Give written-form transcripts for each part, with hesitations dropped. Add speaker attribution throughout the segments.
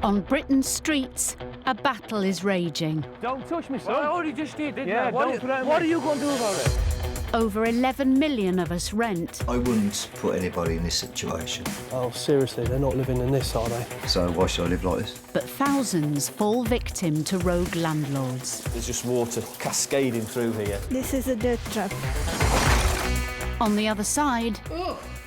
Speaker 1: On Britain's streets, a battle is raging.
Speaker 2: Don't touch me, son.
Speaker 3: Well, I already just did, didn't I?
Speaker 2: What are you going to do about it?
Speaker 1: Over 11 million of us rent.
Speaker 4: I wouldn't put anybody in this situation.
Speaker 5: Oh, seriously, they're not living in this, are they?
Speaker 4: So why should I live like this?
Speaker 1: But thousands fall victim to rogue landlords.
Speaker 6: There's just water cascading through here.
Speaker 7: This is a dirt trap.
Speaker 1: On the other side,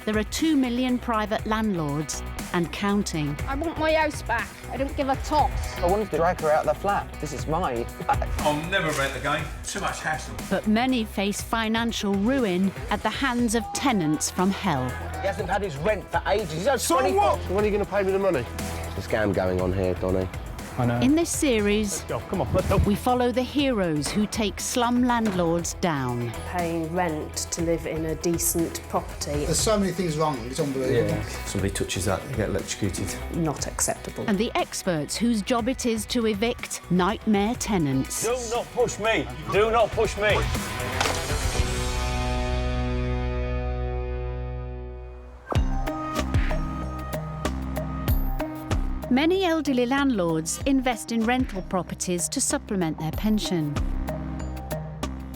Speaker 1: there are 2 million private landlords and counting.
Speaker 8: I want my house back. I don't give a toss.
Speaker 3: I wanted to drag her out of the flat. This is mine.
Speaker 9: I'll never rent again. Too much hassle.
Speaker 1: But many face financial ruin at the hands of tenants from hell.
Speaker 3: He hasn't had his rent for ages. He's owed
Speaker 5: So
Speaker 3: 20.
Speaker 5: what? When are you going to pay me the money?
Speaker 3: There's a scam going on here, Donny.
Speaker 5: I know.
Speaker 1: In this series,
Speaker 5: Go, come on, let's go.
Speaker 1: we follow the heroes who take slum landlords down.
Speaker 10: Paying rent to live in a decent property.
Speaker 11: There's so many things wrong, it's unbelievable.
Speaker 6: Yeah, somebody touches that, they get electrocuted.
Speaker 10: Not acceptable.
Speaker 1: And the experts whose job it is to evict nightmare tenants.
Speaker 6: Do not push me. Do not push me.
Speaker 1: Many elderly landlords invest in rental properties to supplement their pension,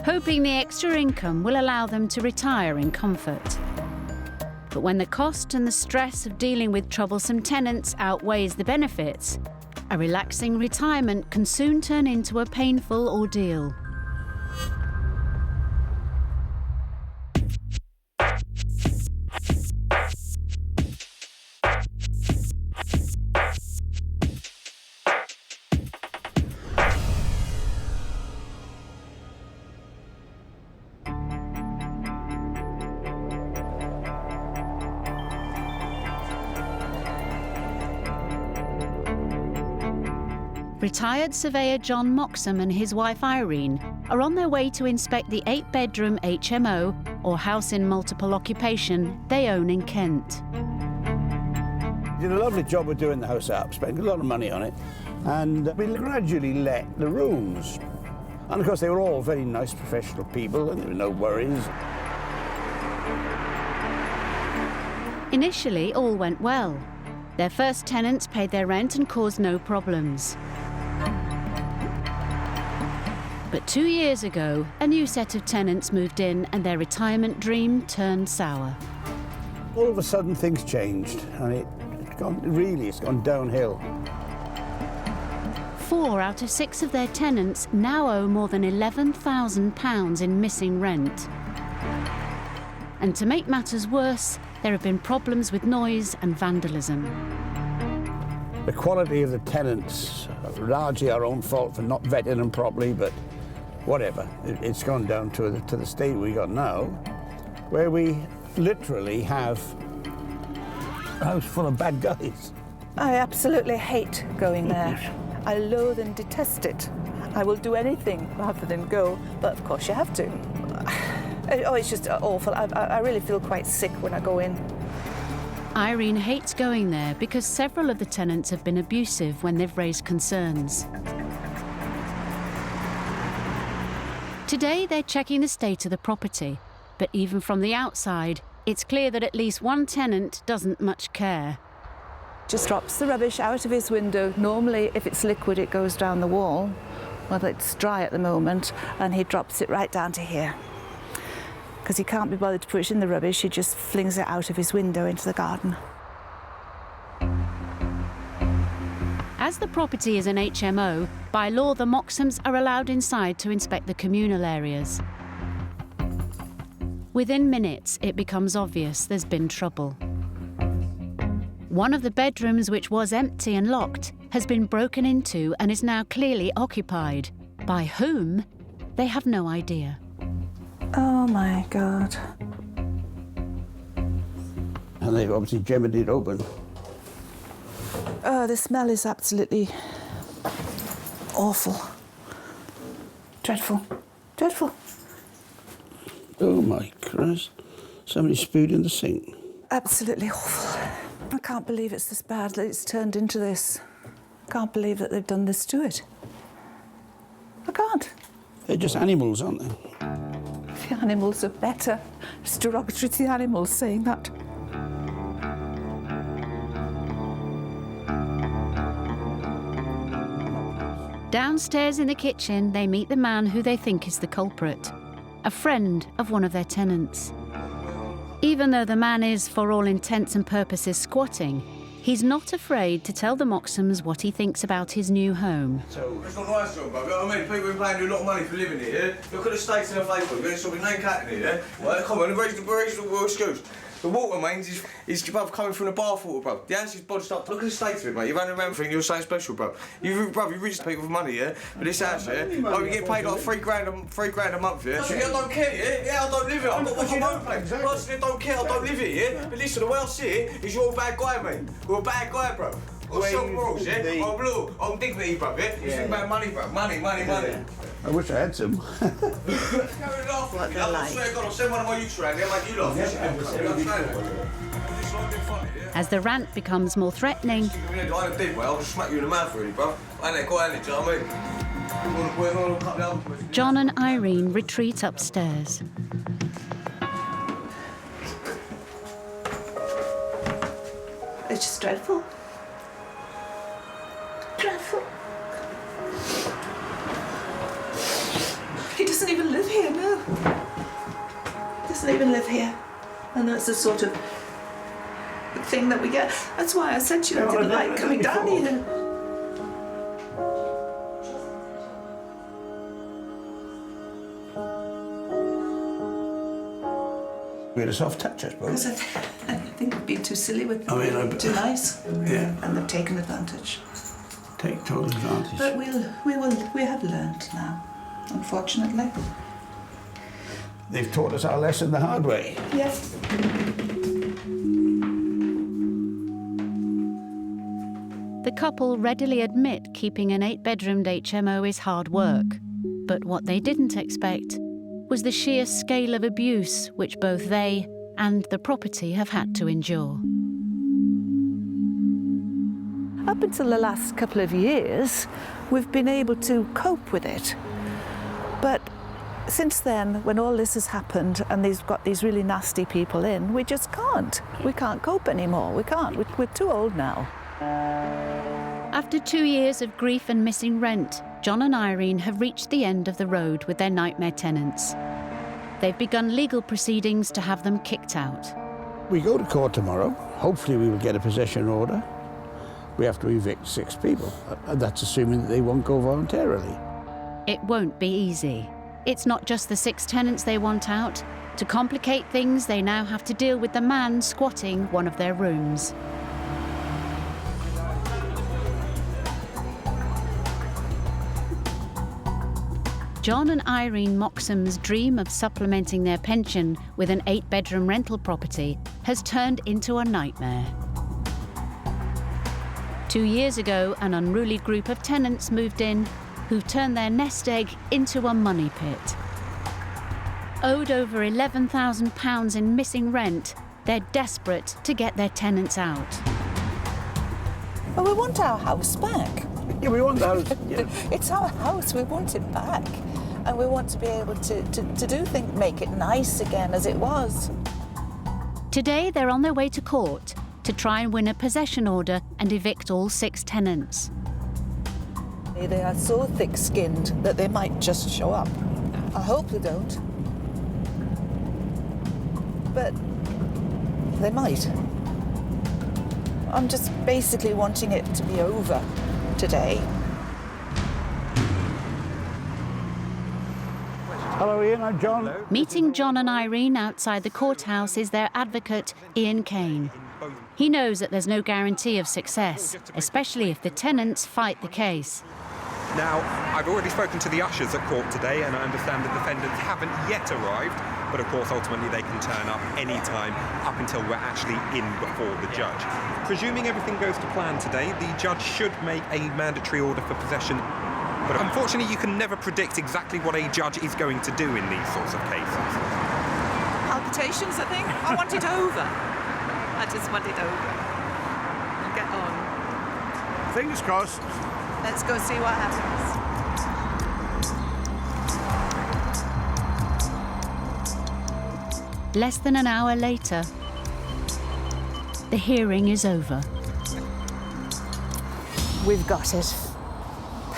Speaker 1: hoping the extra income will allow them to retire in comfort. But when the cost and the stress of dealing with troublesome tenants outweighs the benefits, a relaxing retirement can soon turn into a painful ordeal. Retired surveyor John Moxham and his wife Irene are on their way to inspect the 8-bedroom HMO, or house in multiple occupation, they own in Kent.
Speaker 12: Did a lovely job of doing the house up, spent a lot of money on it, and we gradually let the rooms. And of course they were all very nice professional people and there were no worries.
Speaker 1: Initially, all went well. Their first tenants paid their rent and caused no problems. But 2 years ago, a new set of tenants moved in and their retirement dream turned sour.
Speaker 12: All of a sudden things changed and it's gone downhill.
Speaker 1: 4 out of 6 of their tenants now owe more than £11,000 in missing rent. And to make matters worse, there have been problems with noise and vandalism.
Speaker 12: The quality of the tenants, largely our own fault for not vetting them properly, but whatever. It's gone down to the state we got now, where we literally have a house full of bad guys.
Speaker 7: I absolutely hate going there. I loathe and detest it. I will do anything rather than go, but of course you have to. Oh, it's just awful. I really feel quite sick when I go in.
Speaker 1: Irene hates going there because several of the tenants have been abusive when they've raised concerns. Today, they're checking the state of the property, but even from the outside, it's clear that at least one tenant doesn't much care.
Speaker 7: Just drops the rubbish out of his window. Normally, if it's liquid, it goes down the wall. Well, it's dry at the moment, and he drops it right down to here. Because he can't be bothered to push in the rubbish, he just flings it out of his window into the garden.
Speaker 1: As the property is an HMO, by law the Moxhams are allowed inside to inspect the communal areas. Within minutes, it becomes obvious there's been trouble. One of the bedrooms, which was empty and locked, has been broken into and is now clearly occupied. By whom? They have no idea.
Speaker 7: Oh my God.
Speaker 12: And they've obviously gemmed it open.
Speaker 7: Oh, the smell is absolutely awful. Dreadful. Dreadful.
Speaker 12: Oh my Christ. Somebody spewed in the sink.
Speaker 7: Absolutely awful. I can't believe it's this bad that it's turned into this. I can't believe that they've done this to it. I can't.
Speaker 12: They're just animals, aren't they?
Speaker 7: The animals are better. It's derogatory to the animals saying that.
Speaker 1: Downstairs in the kitchen, they meet the man who they think is the culprit, a friend of one of their tenants. Even though the man is, for all intents and purposes, squatting, he's not afraid to tell the Moxhams what he thinks about his new home.
Speaker 9: It's not nice, John, bro. You know what I mean? People have been paying you a lot of money for living here, yeah? Look at the stakes in the Facebook. You're going to stop your name cat in here, yeah? Right, come on, where's the excuse? The water mains is bruv, coming from the bath water, bruv. The house is bodged up. Look at the state of it, mate. You've only remembered thing, you're saying special, bruv. You rich people with money, yeah? But this house, yeah? Oh, you get paid like £3 grand a month, yeah? I don't care, yeah? Yeah, I don't live here. I've got my own place. I don't care, I don't live here, yeah? But listen, the way I see it is you're a bad guy, mate. You're a bad guy, bruv. I've got self-morals, yeah? I'm blue, I'm dignity, bruv, yeah? You think about money, bruv. Money.
Speaker 12: I wish I had some.
Speaker 7: What they're
Speaker 9: I
Speaker 7: like.
Speaker 9: swear to God, I'll send one of my youths around here, make you laugh.
Speaker 1: As the rant becomes more threatening,
Speaker 9: I did well, I'll just smack you in the mouth, really, bruv. I ain't that guy, ain't it, do you know what I mean?
Speaker 1: John and Irene retreat upstairs.
Speaker 7: It's just dreadful. Dreadful. He doesn't even live here, no. Doesn't even live here. And that's the sort of thing that we get. That's why I said to you I didn't like coming down here.
Speaker 12: We had a soft touch, I suppose.
Speaker 7: Because I think we've been too silly with them, too nice.
Speaker 12: Yeah.
Speaker 7: And they've taken advantage.
Speaker 12: Take total advantage.
Speaker 7: But we have learned now, unfortunately.
Speaker 12: They've taught us our lesson the hard way.
Speaker 7: Yes.
Speaker 1: The couple readily admit keeping an 8-bedroomed HMO is hard work. But what they didn't expect was the sheer scale of abuse which both they and the property have had to endure.
Speaker 7: Up until the last couple of years, we've been able to cope with it. But since then, when all this has happened and they've got these really nasty people in, we just can't. We can't cope anymore. We can't. We're too old now.
Speaker 1: After 2 years of grief and missing rent, John and Irene have reached the end of the road with their nightmare tenants. They've begun legal proceedings to have them kicked out.
Speaker 12: We go to court tomorrow. Hopefully we will get a possession order. We have to evict 6 people. That's assuming that they won't go voluntarily.
Speaker 1: It won't be easy. It's not just the 6 tenants they want out. To complicate things, they now have to deal with the man squatting one of their rooms. John and Irene Moxham's dream of supplementing their pension with an 8-bedroom rental property has turned into a nightmare. 2 years ago, an unruly group of tenants moved in who've turned their nest egg into a money pit. Owed over £11,000 in missing rent, they're desperate to get their tenants out.
Speaker 7: But we want our house back.
Speaker 12: Yeah, we want the house. Yeah.
Speaker 7: It's our house, we want it back. And we want to be able to do things, make it nice again as it was.
Speaker 1: Today, they're on their way to court to try and win a possession order and evict all 6 tenants.
Speaker 7: They are so thick-skinned that they might just show up. I hope they don't. But they might. I'm just basically wanting it to be over today.
Speaker 12: Hello, Ian. I'm John.
Speaker 6: Hello.
Speaker 1: Meeting John and Irene outside the courthouse is their advocate, Ian Kane. He knows that there's no guarantee of success, especially if the tenants fight the case.
Speaker 13: Now, I've already spoken to the ushers at court today, and I understand the defendants haven't yet arrived, but of course, ultimately, they can turn up any time up until we're actually in before the judge. Presuming everything goes to plan today, the judge should make a mandatory order for possession. But unfortunately, you can never predict exactly what a judge is going to do in these sorts of cases.
Speaker 7: Palpitations, I think. I want it over. I just want it over. Get on.
Speaker 12: Fingers crossed.
Speaker 7: Let's go see what happens.
Speaker 1: Less than an hour later, the hearing is over.
Speaker 7: We've got it.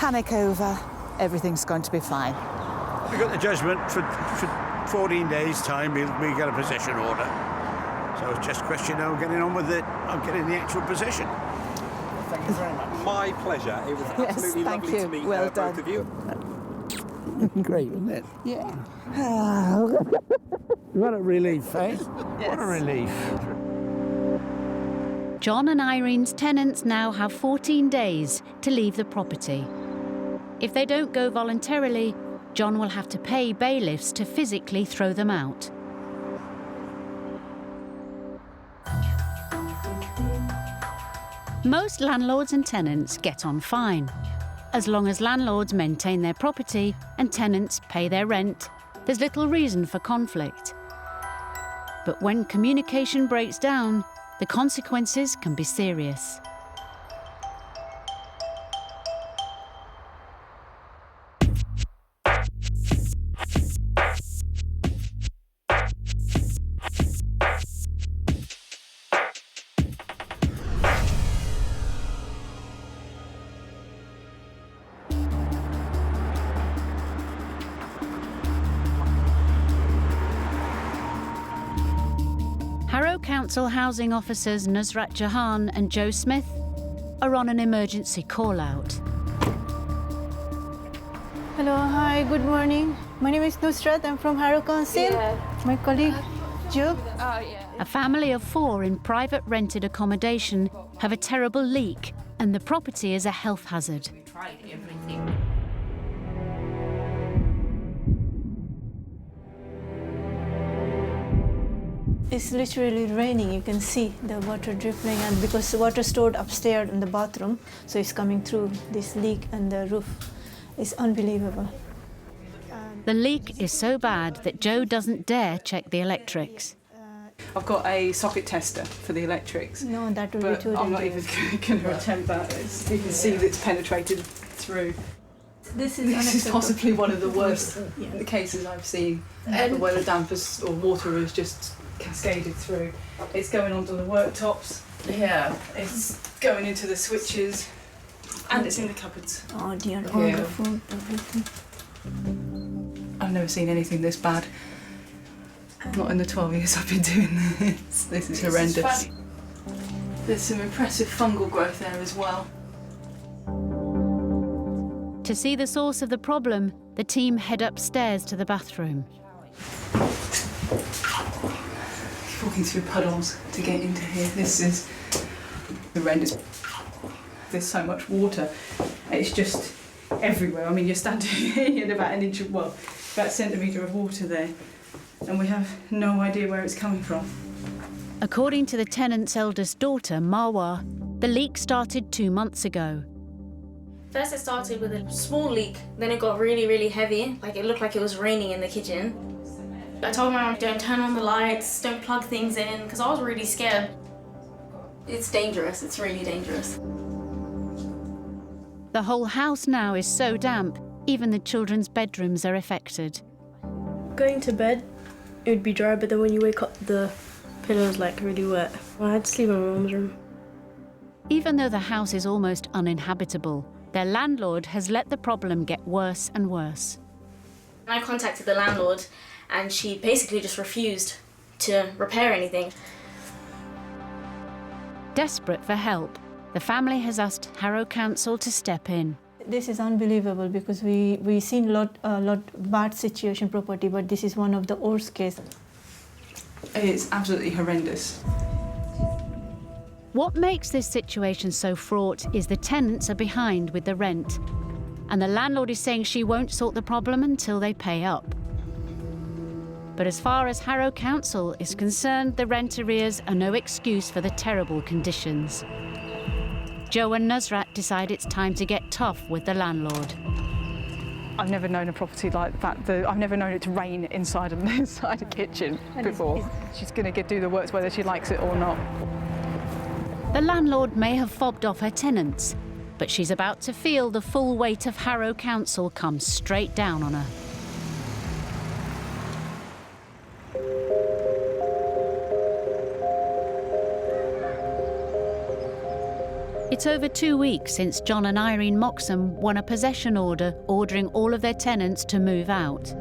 Speaker 7: panic over. Everything's going to be fine.
Speaker 12: We got the judgment for 14 days' time. We get a possession order. So it's just a question now of getting on with it, of getting the actual possession. Thank you very much.
Speaker 13: My pleasure. It was absolutely
Speaker 7: thank
Speaker 13: lovely
Speaker 7: you.
Speaker 13: to meet
Speaker 7: Well
Speaker 13: both
Speaker 7: done.
Speaker 13: of you.
Speaker 12: Great, wasn't it?
Speaker 7: Yeah.
Speaker 12: What a relief, eh? What a relief.
Speaker 1: John and Irene's tenants now have 14 days to leave the property. If they don't go voluntarily, John will have to pay bailiffs to physically throw them out. Most landlords and tenants get on fine. As long as landlords maintain their property and tenants pay their rent, there's little reason for conflict. But when communication breaks down, the consequences can be serious. Harrow Council housing officers Nusrat Jahan and Joe Smith are on an emergency call-out.
Speaker 14: Hello, hi, good morning. My name is Nusrat, I'm from Harrow Council. My colleague, Joe.
Speaker 1: A family of 4 in private rented accommodation have a terrible leak and the property is a health hazard.
Speaker 15: We tried everything.
Speaker 14: It's literally raining, you can see the water dripping, and because the water stored upstairs in the bathroom, so it's coming through this leak and the roof. It's unbelievable.
Speaker 1: The leak is so bad that Joe doesn't dare check the electrics.
Speaker 16: I've got a socket tester for the electrics.
Speaker 14: No, that would
Speaker 16: but
Speaker 14: be too
Speaker 16: I'm not even
Speaker 14: dangerous.
Speaker 16: going to attempt that. You can see that it's penetrated through.
Speaker 14: This is
Speaker 16: This is
Speaker 14: unacceptable.
Speaker 16: possibly one of the worst cases I've seen, where the damp has, or water has just cascaded through. It's going onto the worktops.
Speaker 15: Yeah.
Speaker 16: It's going into the switches, and it's in the cupboards.
Speaker 14: Oh dear, all the food, everything.
Speaker 16: I've never seen anything this bad. Not in the 12 years I've been doing this. This is horrendous. There's some impressive fungal growth there as well.
Speaker 1: To see the source of the problem, the team head upstairs to the bathroom.
Speaker 16: Walking through puddles to get into here. This is horrendous. There's so much water. It's just everywhere. I mean, you're standing in about an inch of, well, about a centimetre of water there, and we have no idea where it's coming from.
Speaker 1: According to the tenant's eldest daughter, Marwa, the leak started 2 months ago.
Speaker 17: First it started with a small leak, then it got really, really heavy, like it looked like it was raining in the kitchen. I told my mum, don't turn on the lights, don't plug things in, because I was really scared. It's dangerous, it's really dangerous.
Speaker 1: The whole house now is so damp, even the children's bedrooms are affected.
Speaker 18: Going to bed, it would be dry, but then when you wake up, the pillow's like really wet. I had to sleep in my mum's room.
Speaker 1: Even though the house is almost uninhabitable, their landlord has let the problem get worse and worse.
Speaker 17: I contacted the landlord and she basically just refused to repair anything.
Speaker 1: Desperate for help, the family has asked Harrow Council to step in.
Speaker 14: This is unbelievable because we seen a lot bad situation property, but this is one of the worst case.
Speaker 16: It's absolutely horrendous.
Speaker 1: What makes this situation so fraught is the tenants are behind with the rent, and the landlord is saying she won't sort the problem until they pay up. But as far as Harrow Council is concerned, the rent arrears are no excuse for the terrible conditions. Joe and Nusrat decide it's time to get tough with the landlord.
Speaker 19: I've never known a property like that. I've never known it to rain inside a kitchen before. She's going to do the works whether she likes it or not.
Speaker 1: The landlord may have fobbed off her tenants, but she's about to feel the full weight of Harrow Council come straight down on her. It's over 2 weeks since John and Irene Moxham won a possession order ordering all of their tenants to move out.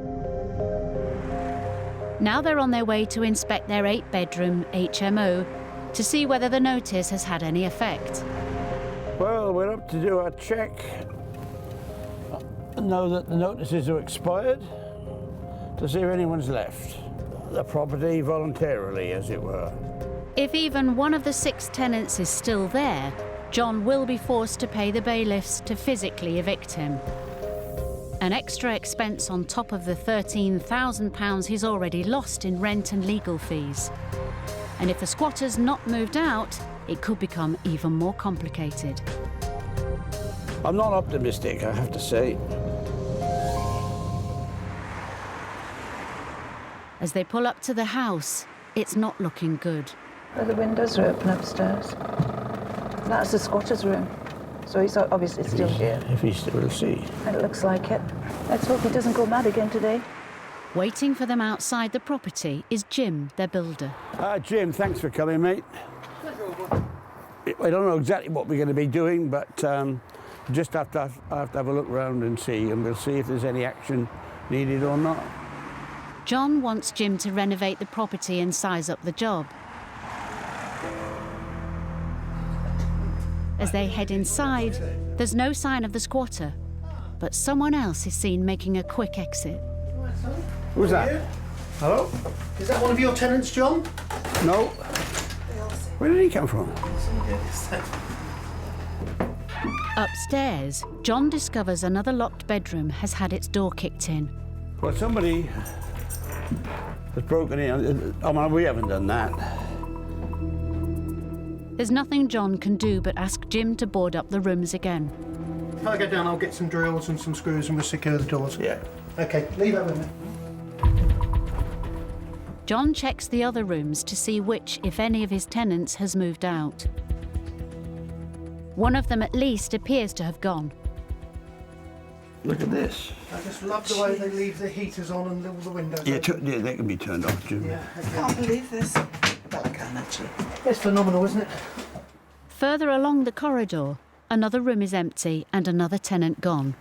Speaker 1: Now they're on their way to inspect their 8-bedroom HMO to see whether the notice has had any effect.
Speaker 12: Well, we're up to do our check. Know that the notices are expired, to see if anyone's left the property voluntarily, as it were.
Speaker 1: If even one of the 6 tenants is still there, John will be forced to pay the bailiffs to physically evict him. An extra expense on top of the £13,000 he's already lost in rent and legal fees. And if the squatter's not moved out, it could become even more complicated.
Speaker 12: I'm not optimistic, I have to say.
Speaker 1: As they pull up to the house, it's not looking good.
Speaker 7: Oh, the windows are open upstairs. That's the squatter's room. So he's obviously still here.
Speaker 12: If he's still, we'll see.
Speaker 7: It looks like it. Let's hope he doesn't go mad again today.
Speaker 1: Waiting for them outside the property is Jim, their builder.
Speaker 12: Jim, thanks for coming, mate. I don't know exactly what we're going to be doing, but just have to have a look around and see, and we'll see if there's any action needed or not.
Speaker 1: John wants Jim to renovate the property and size up the job. As they head inside, there's no sign of the squatter, but someone else is seen making a quick exit.
Speaker 12: Who's that? Hello?
Speaker 5: Is that one of your tenants, John?
Speaker 12: No. Where did he come from?
Speaker 1: Upstairs, John discovers another locked bedroom has had its door kicked in.
Speaker 12: Well, somebody has broken in. Oh, man, we haven't done that.
Speaker 1: There's nothing John can do but ask Jim to board up the rooms again.
Speaker 5: If I go down, I'll get some drills and some screws and we'll secure the doors.
Speaker 12: Yeah.
Speaker 5: OK, leave that with me.
Speaker 1: John checks the other rooms to see which, if any, of his tenants has moved out. One of them at least appears to have gone.
Speaker 12: Look at this.
Speaker 5: I just love the way they leave the heaters on and all the windows
Speaker 12: Yeah,
Speaker 5: open.
Speaker 12: yeah, they can be turned off, Jim.
Speaker 5: Yeah, okay.
Speaker 7: I can't believe this. Well, I can actually.
Speaker 5: It's phenomenal, isn't it?
Speaker 1: Further along the corridor, another room is empty and another tenant gone.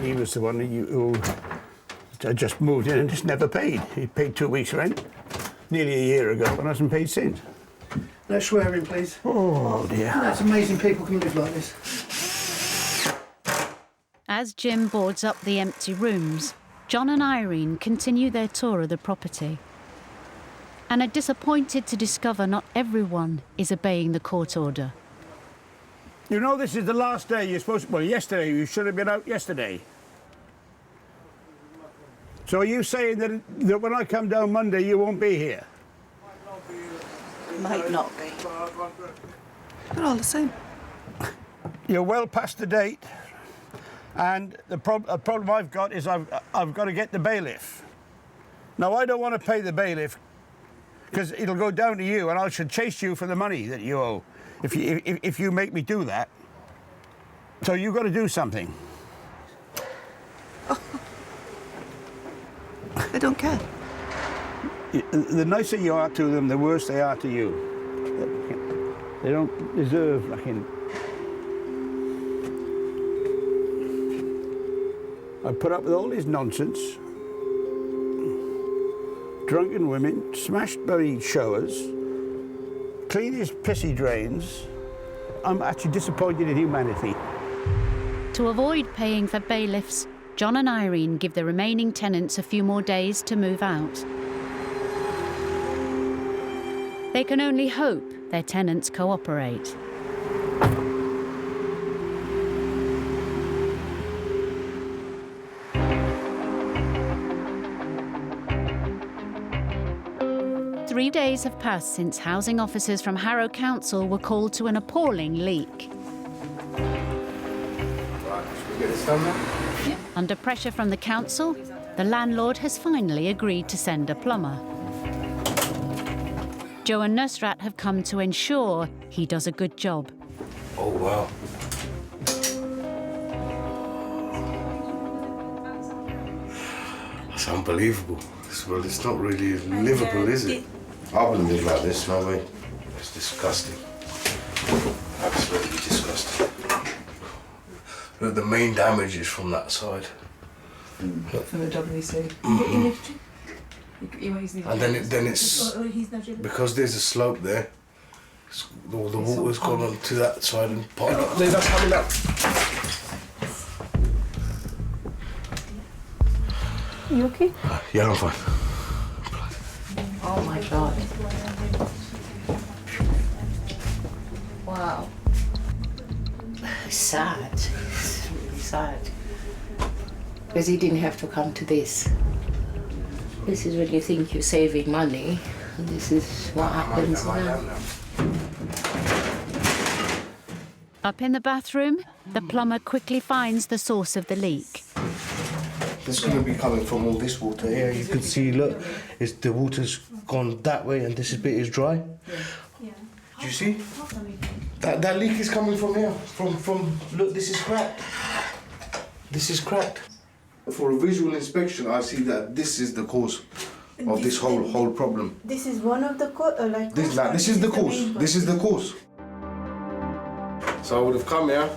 Speaker 12: He was the one who just moved in and just never paid. He paid 2 weeks' rent nearly a year ago and hasn't paid since.
Speaker 5: No swearing, please.
Speaker 12: Oh, dear.
Speaker 5: It's amazing people can live like this.
Speaker 1: As Jim boards up the empty rooms, John and Irene continue their tour of the property and are disappointed to discover not everyone is obeying the court order.
Speaker 12: You know, this is the last day you're supposed to... Well, yesterday, you should have been out yesterday. So are you saying that when I come down Monday, you won't be here?
Speaker 7: Might not be. They're all the same.
Speaker 12: You're well past the date, and the problem I've got is I've got to get the bailiff. Now, I don't want to pay the bailiff because it'll go down to you, and I should chase you for the money that you owe if you make me do that. So you've got to do something.
Speaker 7: They don't care.
Speaker 12: The nicer you are to them, the worse they are to you. They don't deserve, I put up with all this nonsense. Drunken women, smashed bloody showers, clean as pissy drains. I'm actually disappointed in humanity.
Speaker 1: To avoid paying for bailiffs, John and Irene give the remaining tenants a few more days to move out. They can only hope their tenants cooperate. Three days have passed since housing officers from Harrow Council were called to an appalling leak. Under pressure from the council, the landlord has finally agreed to send a plumber. Joe and Nusrat have come to ensure he does a good job.
Speaker 9: Oh, wow. That's unbelievable. Well, it's not really livable, is it? I wouldn't live like this, no way. It's disgusting. Absolutely disgusting.
Speaker 15: Look, the main damage is from that side.
Speaker 16: From the WC.
Speaker 15: And then it's because there's a slope there. All the water's gone on to that side and part. That's coming up.
Speaker 16: You okay?
Speaker 15: Yeah, I'm fine.
Speaker 7: Oh my God. Wow. It's sad. It's really sad. Because he didn't have to come to this. This is when you think you're saving money, and this is what happens now.
Speaker 1: Up in the bathroom, the plumber quickly finds the source of the leak.
Speaker 15: It's going to be coming from all this water here. You can see, look, the water's gone that way and this bit is dry. Do you see? That leak is coming from here. From look, this is cracked. This is cracked. For a visual inspection, I see that this is the cause of this whole problem.
Speaker 14: This is one of the
Speaker 15: This is the cause. This is the cause. So I would have come here,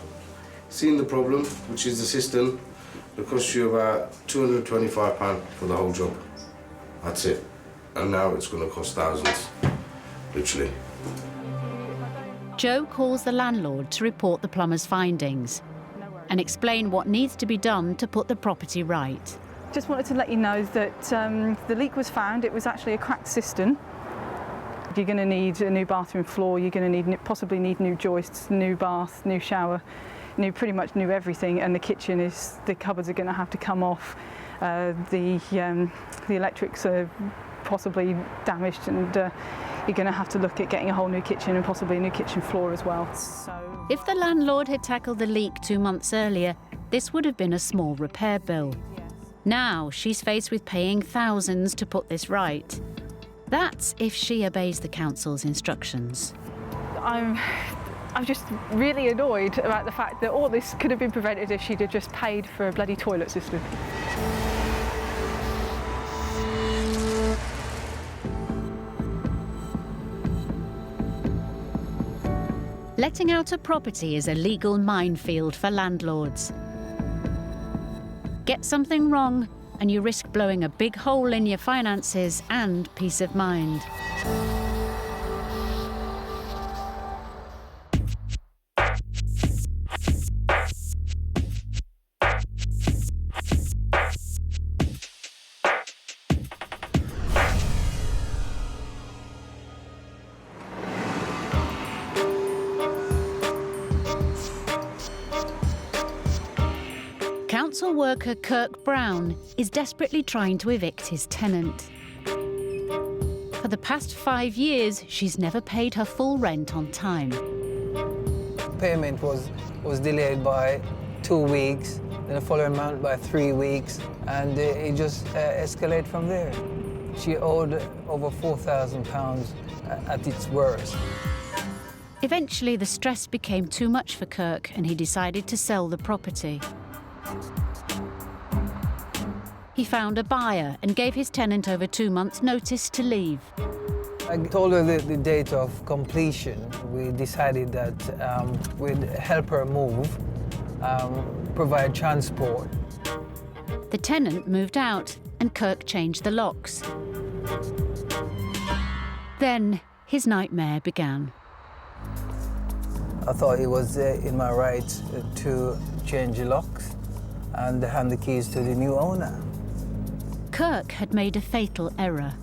Speaker 15: seen the problem, which is the cistern. It cost you about £225 for the whole job. That's it. And now it's going to cost thousands, literally.
Speaker 1: Joe calls the landlord to report the plumber's findings and explain what needs to be done to put the property right.
Speaker 19: Just wanted to let you know that the leak was found. It was actually a cracked cistern. You're going to need a new bathroom floor. You're going to possibly need new joists, new bath, new shower. Pretty much new everything, and the cupboards are going to have to come off. The electrics are possibly damaged, and you're going to have to look at getting a whole new kitchen and possibly a new kitchen floor as well. So,
Speaker 1: if the landlord had tackled the leak 2 months earlier, this would have been a small repair bill. Now she's faced with paying thousands to put this right. That's if she obeys the council's instructions.
Speaker 19: I'm just really annoyed about the fact that all this could have been prevented if she'd have just paid for a bloody toilet system.
Speaker 1: Letting out a property is a legal minefield for landlords. Get something wrong and you risk blowing a big hole in your finances and peace of mind. Council worker Kirk Brown is desperately trying to evict his tenant. For the past 5 years, she's never paid her full rent on time.
Speaker 20: Payment was delayed by 2 weeks, then the following month by 3 weeks, and it just escalated from there. She owed over £4,000 at its worst.
Speaker 1: Eventually, the stress became too much for Kirk and he decided to sell the property. He found a buyer and gave his tenant over 2 months' notice to leave.
Speaker 20: I told her the date of completion. We decided that we'd help her move, provide transport.
Speaker 1: The tenant moved out and Kirk changed the locks. Then his nightmare began.
Speaker 20: I thought it was in my right to change the locks and hand the keys to the new owner.
Speaker 1: Kirk had made a fatal error.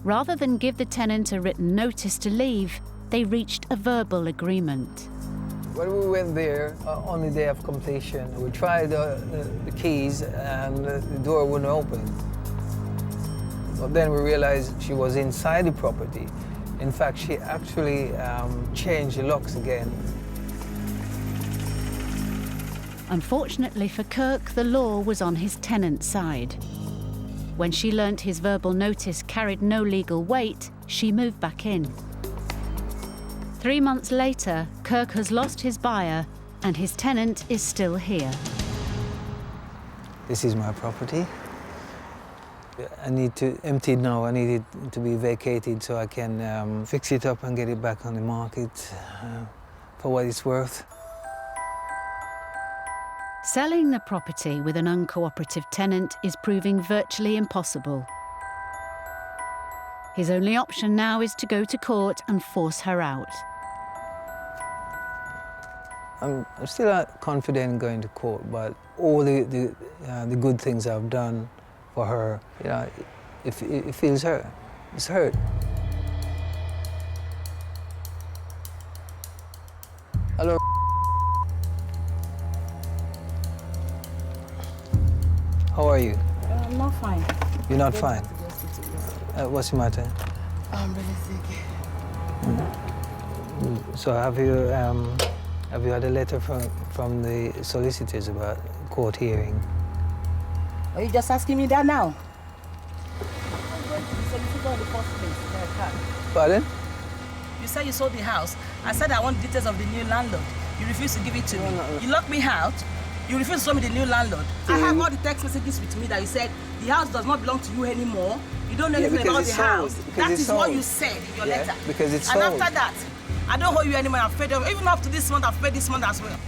Speaker 1: Rather than give the tenant a written notice to leave, they reached a verbal agreement.
Speaker 20: When we went there on the day of completion, we tried the keys and the door wouldn't open. But then we realized she was inside the property. In fact, she actually changed the locks again.
Speaker 1: Unfortunately for Kirk, the law was on his tenant's side. When she learnt his verbal notice carried no legal weight, she moved back in. 3 months later, Kirk has lost his buyer and his tenant is still here.
Speaker 20: This is my property. I need to empty it now. I need it to be vacated so I can fix it up and get it back on the market for what it's worth.
Speaker 1: Selling the property with an uncooperative tenant is proving virtually impossible. His only option now is to go to court and force her out.
Speaker 20: I'm still not confident in going to court, but all the good things I've done for her, you know, it feels hurt. It's hurt. Hello. How are you?
Speaker 21: I'm not fine.
Speaker 20: You're not fine? What's the matter?
Speaker 21: I'm really sick.
Speaker 20: So have you had a letter from the solicitors about court hearing?
Speaker 21: Are you just asking me that now?
Speaker 20: Pardon?
Speaker 21: You said you sold the house. I said I want details of the new landlord. You refused to give it to me. You locked me out. You refused to show me the new landlord. I have all the text messages with me that you said the house does not belong to you anymore. You don't know anything about the house. That is what you said in your letter.
Speaker 20: Because it's
Speaker 21: sold.
Speaker 20: sold.
Speaker 21: And after that, I don't owe you anymore. I've paid them. Even up to this month, I've paid this month as well.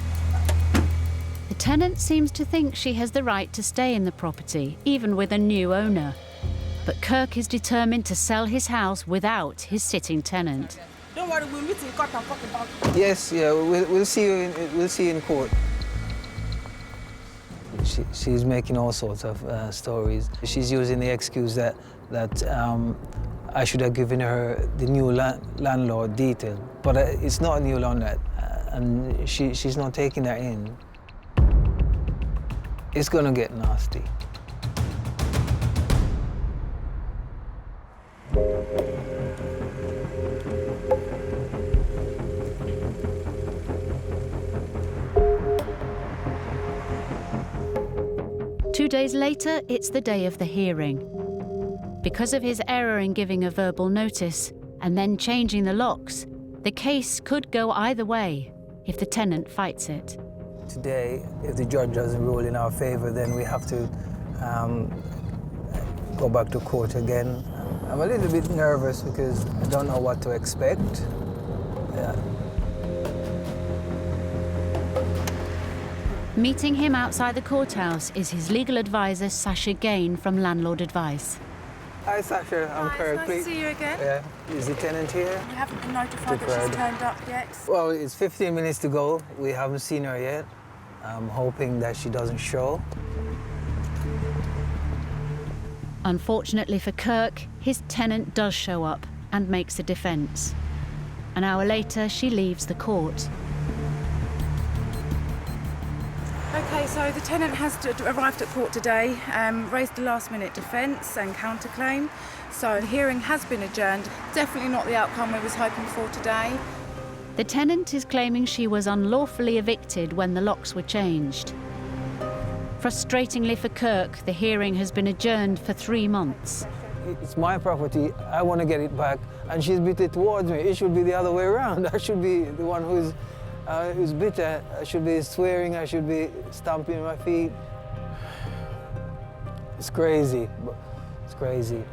Speaker 1: The tenant seems to think she has the right to stay in the property, even with a new owner. But Kirk is determined to sell his house without his sitting tenant.
Speaker 21: Don't worry, we'll meet in court and talk about it.
Speaker 20: Yes, yeah, we'll see you in court. She's making all sorts of stories. She's using the excuse that I should have given her the new landlord detail, but it's not a new landlord, and she's not taking that in. It's gonna get nasty.
Speaker 1: Two days later, it's the day of the hearing. Because of his error in giving a verbal notice and then changing the locks, the case could go either way if the tenant fights it.
Speaker 20: Today, if the judge doesn't rule in our favor, then we have to go back to court again. I'm a little bit nervous because I don't know what to expect. Yeah.
Speaker 1: Meeting him outside the courthouse is his legal advisor, Sasha Gain, from Landlord Advice.
Speaker 20: Hi, Sasha. I'm Kirk.
Speaker 22: Nice to see you again.
Speaker 20: Yeah. Is the tenant here?
Speaker 22: You haven't been notified that she's turned up yet.
Speaker 20: Well, it's 15 minutes to go. We haven't seen her yet. I'm hoping that she doesn't show.
Speaker 1: Unfortunately for Kirk, his tenant does show up and makes a defence. An hour later, she leaves the court.
Speaker 22: Okay, so the tenant has arrived at court today, raised a last-minute defence and counterclaim. So the hearing has been adjourned. Definitely not the outcome we was hoping for today.
Speaker 1: The tenant is claiming she was unlawfully evicted when the locks were changed. Frustratingly for Kirk, the hearing has been adjourned for 3 months.
Speaker 20: It's my property. I want to get it back, and she's bitter towards me. It should be the other way around. I should be the one who's bitter. I should be swearing. I should be stamping my feet. It's crazy. It's crazy.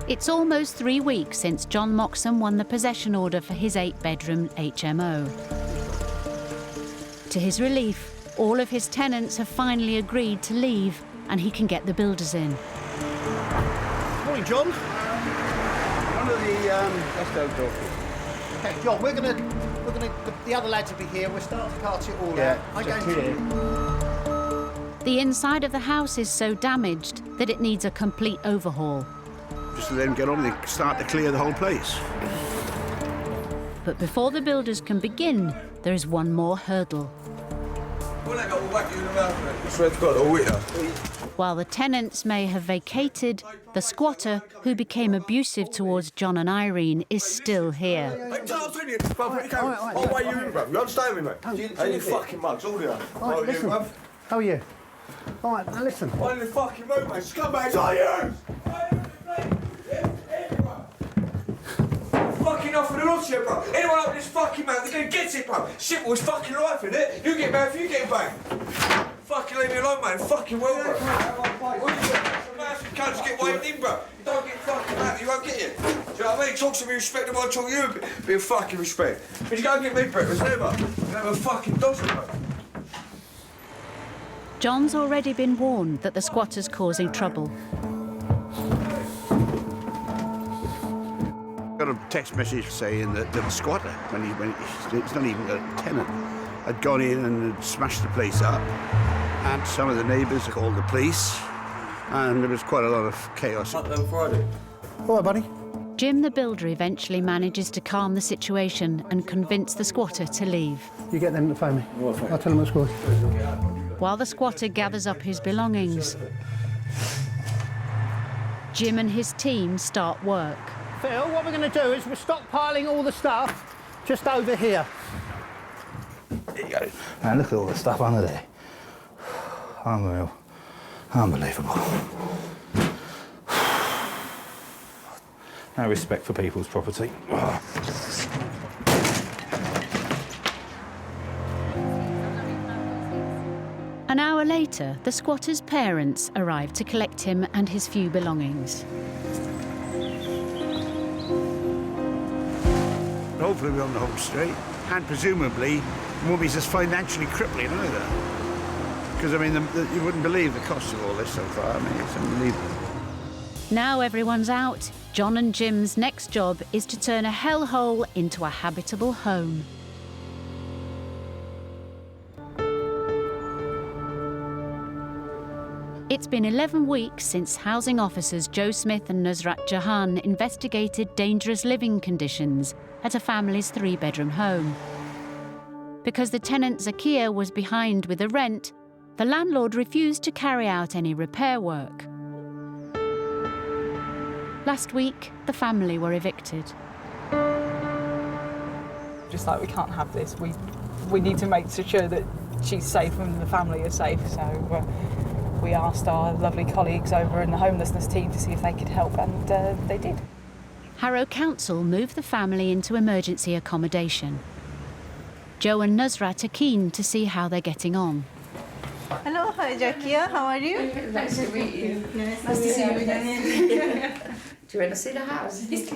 Speaker 1: It's almost 3 weeks since John Moxham won the possession order for his 8-bedroom HMO. To his relief, all of his tenants have finally agreed to leave and he can get the builders in.
Speaker 12: Morning, John. One of the let's go, Dorothy. Okay, John, we're gonna the other lads will be here. We'll start to cart it all out.
Speaker 1: The inside of the house is so damaged that it needs a complete overhaul.
Speaker 12: Just to let them get on, they start to clear the whole place.
Speaker 1: But before the builders can begin, there is one more hurdle. While the tenants may have vacated, the squatter, who became abusive towards John and Irene, is still here.
Speaker 9: You understand me, mate? Ain't you fucking mugs, all of you.
Speaker 12: Right, listen. How are you? All right, now listen.
Speaker 9: Why in the fucking room, mate? Scumbags, are you? Fucking off with the lots here, bro. Anyone up in this fucking man, they're gonna get it, bro. Shit was fucking life, innit? You get bad, you get banged. Fucking leave me alone. know, man. Fucking well, bro. What is it? Massive cunts get waved in, bro. You don't get fucking mad, you won't get it. Do you know what I mean? Talk to me respect, and I'll talk to you a bit of fucking respect. But you go get me breakfast, never. You have a fucking dozen, bro.
Speaker 1: John's already been warned that the squatter's causing trouble.
Speaker 12: Got a text message saying that the squatter, when it's not even a tenant, had gone in and had smashed the place up. And some of the neighbours called the police, and there was quite a lot of chaos.
Speaker 9: Up on Friday.
Speaker 12: All right, buddy.
Speaker 1: Jim the builder eventually manages to calm the situation and convince the squatter to leave.
Speaker 5: You get them to phone me. I'll tell them what's going on.
Speaker 1: While the squatter gathers up his belongings, Jim and his team start work.
Speaker 5: Phil, what we're going to do is we're stockpiling all the stuff just over here.
Speaker 2: There you go. Man, look at all the stuff under there. Unreal. Unbelievable. No respect for people's property.
Speaker 1: An hour later, the squatter's parents arrive to collect him and his few belongings.
Speaker 12: Hopefully we're on the home straight, and presumably won't be as financially crippling either. Because, I mean, you wouldn't believe the cost of all this so far. I mean, it's unbelievable.
Speaker 1: Now everyone's out, John and Jim's next job is to turn a hellhole into a habitable home. It's been 11 weeks since housing officers Joe Smith and Nusrat Jahan investigated dangerous living conditions at a family's 3-bedroom home. Because the tenant Zakia was behind with the rent, the landlord refused to carry out any repair work. Last week, the family were evicted.
Speaker 19: Just like, we can't have this. We need to make sure that she's safe and the family are safe. So we asked our lovely colleagues over in the homelessness team to see if they could help, and they did.
Speaker 1: Harrow Council moved the family into emergency accommodation. Joe and Nusrat are keen to see how they're getting on.
Speaker 7: Hello, hi Zakia, how are you?
Speaker 4: Nice to meet you.
Speaker 7: Nice
Speaker 4: to see you again. Do you want to see the house? Yes.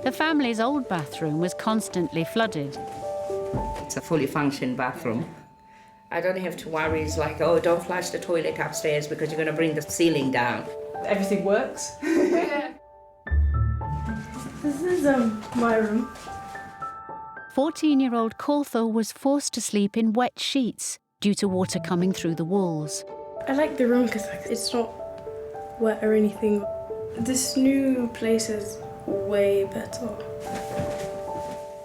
Speaker 1: The family's old bathroom was constantly flooded.
Speaker 4: It's a fully functioning bathroom. I don't have to worry. It's like, oh, don't flush the toilet upstairs because you're going to bring the ceiling down.
Speaker 19: Everything works.
Speaker 18: This is my room.
Speaker 1: 14-year-old Cawthor was forced to sleep in wet sheets due to water coming through the walls.
Speaker 18: I like the room because it's not wet or anything. This new place is way better.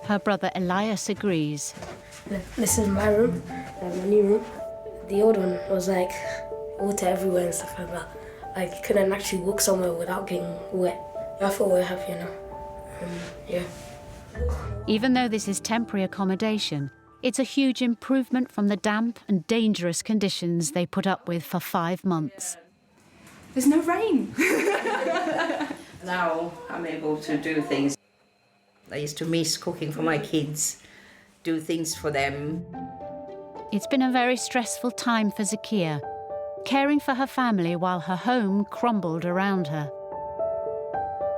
Speaker 1: Her brother Elias agrees.
Speaker 23: This is my room, my new room. The old one was like water everywhere and stuff like that. Like, you couldn't actually walk somewhere without getting wet. I thought we're happy now. Yeah.
Speaker 1: Even though this is temporary accommodation, it's a huge improvement from the damp and dangerous conditions they put up with for 5 months.
Speaker 16: There's no rain.
Speaker 4: Now I'm able to do things. I used to miss cooking for my kids, do things for them.
Speaker 1: It's been a very stressful time for Zakia, caring for her family while her home crumbled around her.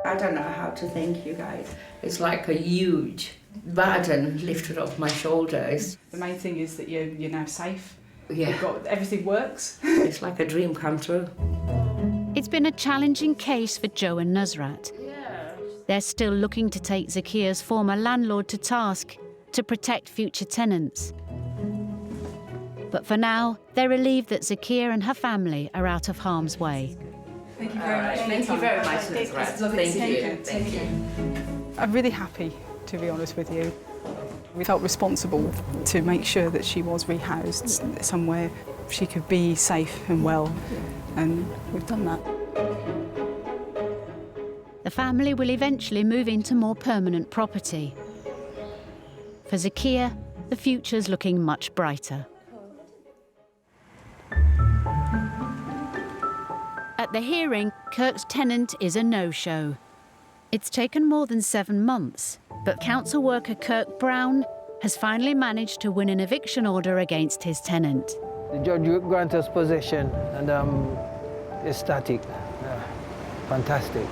Speaker 4: I don't know how to thank you guys. It's like a huge burden lifted off my shoulders.
Speaker 16: The main thing is that you're now safe.
Speaker 4: Yeah.
Speaker 16: You've got, everything works.
Speaker 4: It's like a dream come true.
Speaker 1: It's been a challenging case for Joe and Nusrat. They're still looking to take Zakia's former landlord to task to protect future tenants. But for now, they're relieved that Zakia and her family are out of harm's way.
Speaker 16: Thank you very much.
Speaker 4: Thank you very much, Nusrat. Thank you.
Speaker 19: I'm really happy, to be honest with you. We felt responsible to make sure that she was rehoused somewhere she could be safe and well, and we've done that.
Speaker 1: The family will eventually move into more permanent property. For Zakia, the future's looking much brighter. At the hearing, Kirk's tenant is a no-show. It's taken more than 7 months, but council worker Kirk Brown has finally managed to win an eviction order against his tenant.
Speaker 20: The judge granted us possession, and ecstatic, fantastic.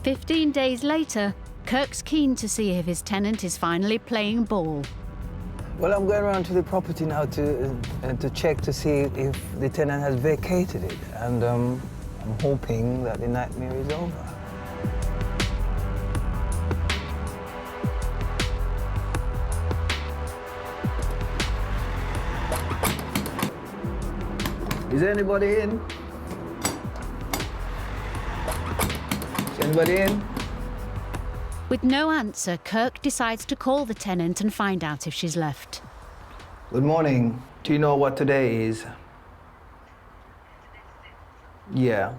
Speaker 1: "15 days later, Kirk's keen to see if his tenant is finally playing ball.
Speaker 20: Well, I'm going around to the property now to check to see if the tenant has vacated it, and I'm hoping that the nightmare is over. Is anybody in? Is anybody in?
Speaker 1: With no answer, Kirk decides to call the tenant and find out if she's left.
Speaker 20: Good morning. Do you know what today is? Yeah.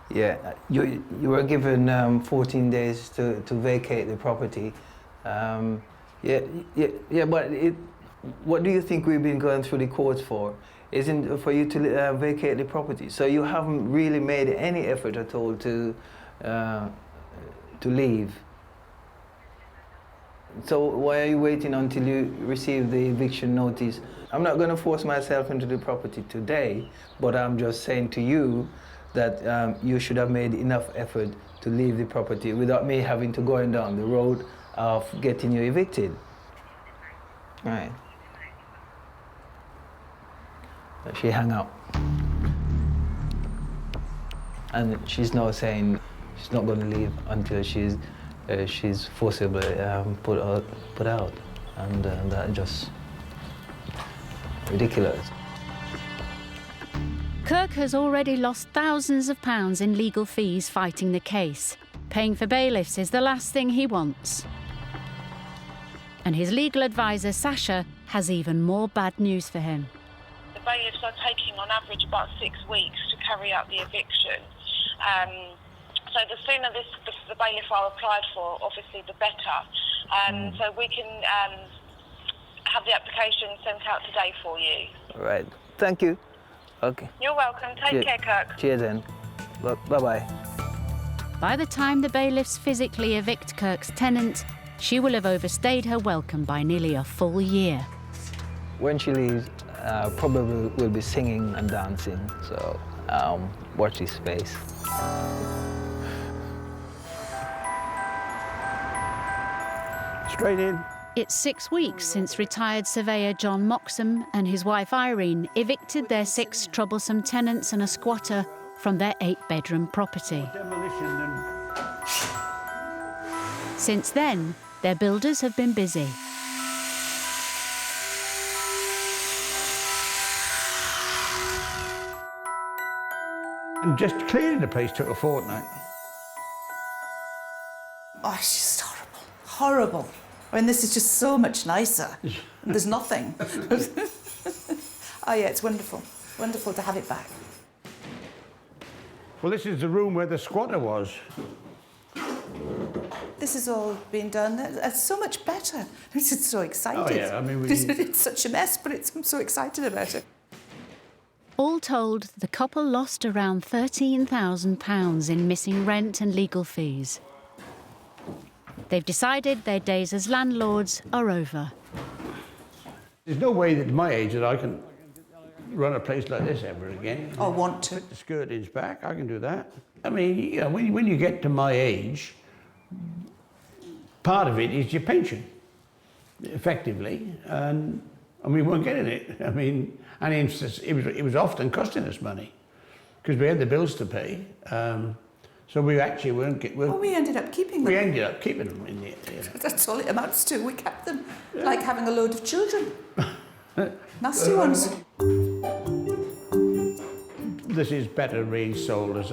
Speaker 20: Yeah. You were given 14 days to vacate the property. Yeah, but what do you think we've been going through the courts for? Isn't for you to vacate the property. So you haven't really made any effort at all to leave. So why are you waiting until you receive the eviction notice? I'm not going to force myself into the property today, but I'm just saying to you that you should have made enough effort to leave the property without me having to go down the road of getting you evicted. Right. She hung up. And she's now saying she's not going to leave until she's forcibly put out. And that just ridiculous.
Speaker 1: Kirk has already lost thousands of pounds in legal fees fighting the case. Paying for bailiffs is the last thing he wants. And his legal advisor, Sasha, has even more bad news for him.
Speaker 3: The bailiffs are taking on average about 6 weeks to carry out the eviction. So the sooner the bailiff are applied for, obviously the better. So we can have the application sent out today for you.
Speaker 20: All right. Thank you. Okay.
Speaker 3: You're welcome. Take care, Kirk.
Speaker 20: Cheers then. Bye-bye.
Speaker 1: By the time the bailiffs physically evict Kirk's tenant, she will have overstayed her welcome by nearly a full year.
Speaker 20: When she leaves, probably will be singing and dancing, so watch this space.
Speaker 12: Straight in.
Speaker 1: It's 6 weeks since retired surveyor John Moxham and his wife Irene evicted their 6 troublesome tenants and a squatter from their 8-bedroom property. Since then, their builders have been busy.
Speaker 12: And just clearing the place took a fortnight.
Speaker 7: Oh, it's just horrible. Horrible. I mean, this is just so much nicer. There's nothing. Oh, yeah, it's wonderful. Wonderful to have it back.
Speaker 12: Well, this is the room where the squatter was.
Speaker 7: This has all been done. It's so much better. I'm just so excited.
Speaker 12: Oh, yeah, I mean,
Speaker 7: It's such a mess, but I'm so excited about it.
Speaker 1: All told, the couple lost around £13,000 in missing rent and legal fees. They've decided their days as landlords are over.
Speaker 12: There's no way that at my age that I can run a place like this ever again.
Speaker 7: I want to.
Speaker 12: Put the skirtings back, I can do that. I mean, you know, when you get to my age, part of it is your pension, effectively, and we weren't getting it. I mean, and it was often costing us money because we had the bills to pay. So we actually weren't getting.
Speaker 7: Oh, we ended up keeping them.
Speaker 12: We ended up keeping them in the. You know.
Speaker 7: That's all it amounts to. We kept them, like having a load of children. Nasty ones.
Speaker 12: This is better being sold as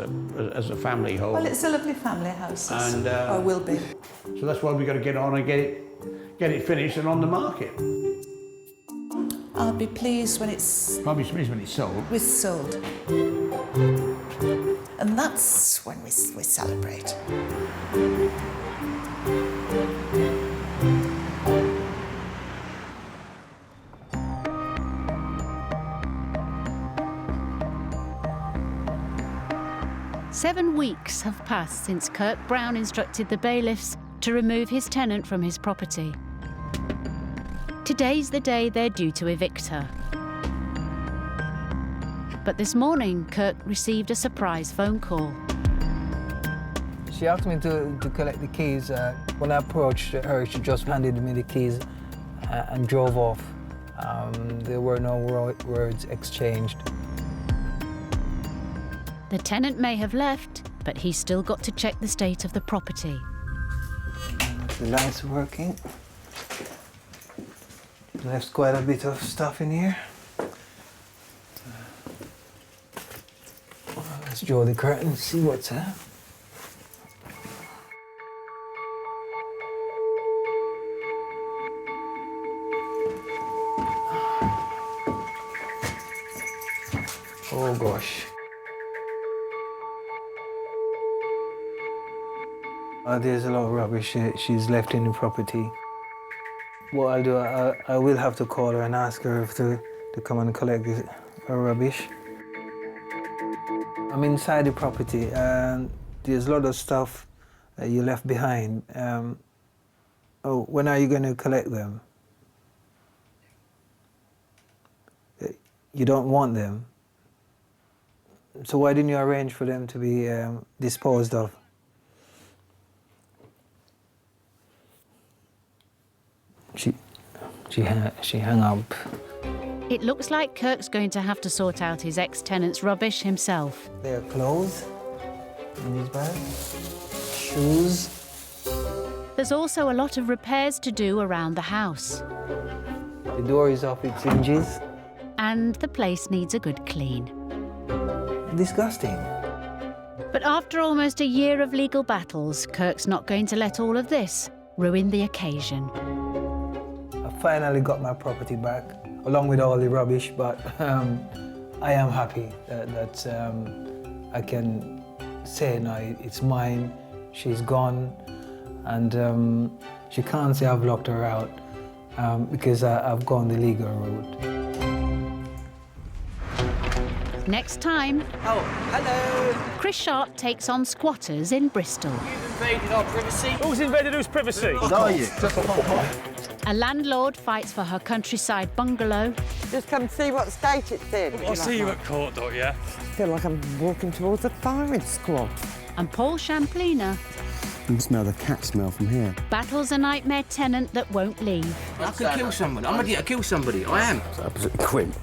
Speaker 12: a family home.
Speaker 7: Well, it's a lovely family house,
Speaker 12: and
Speaker 7: or will be.
Speaker 12: So that's why we got to get on and get it finished and on the market.
Speaker 7: I'll be pleased when it's.
Speaker 12: I'll be pleased when it's sold.
Speaker 7: We're sold. And that's when we celebrate.
Speaker 1: 7 weeks have passed since Kirk Brown instructed the bailiffs to remove his tenant from his property. Today's the day they're due to evict her. But this morning, Kirk received a surprise phone call.
Speaker 20: She asked me to collect the keys. When I approached her, she just handed me the keys and drove off. There were no words exchanged.
Speaker 1: The tenant may have left, but he's still got to check the state of the property.
Speaker 20: The lights working. Left quite a bit of stuff in here. Let's draw the curtain and see what's there. Oh gosh. There's a lot of rubbish she's left in the property. What I'll do, I will have to call her and ask her to come and collect her rubbish. I'm inside the property and there's a lot of stuff you left behind. Oh, when are you going to collect them? You don't want them? So why didn't you arrange for them to be disposed of? She hung up.
Speaker 1: It looks like Kirk's going to have to sort out his ex-tenant's rubbish himself.
Speaker 20: Their clothes in his bag, shoes.
Speaker 1: There's also a lot of repairs to do around the house.
Speaker 20: The door is off its hinges.
Speaker 1: And the place needs a good clean.
Speaker 20: Disgusting.
Speaker 1: But after almost a year of legal battles, Kirk's not going to let all of this ruin the occasion.
Speaker 20: I finally got my property back, along with all the rubbish, but I am happy that I can say now it's mine, she's gone, and she can't say I've locked her out because I've gone the legal route.
Speaker 1: Next time...
Speaker 8: Oh, hello!
Speaker 1: Chris Sharp takes on squatters in Bristol.
Speaker 8: You've invaded our privacy.
Speaker 6: Who's invaded whose privacy?
Speaker 8: Are you?
Speaker 1: A landlord fights for her countryside bungalow.
Speaker 10: Just come see what state it's in.
Speaker 6: I'll see you at court, don't you?
Speaker 10: I feel like I'm walking towards a firing squad.
Speaker 1: And Paul Champlina
Speaker 11: You can smell the cat smell from here.
Speaker 1: battles a nightmare tenant that won't leave.
Speaker 8: I can kill somebody. I'm ready to kill somebody. I am.
Speaker 11: It's absolutely quint.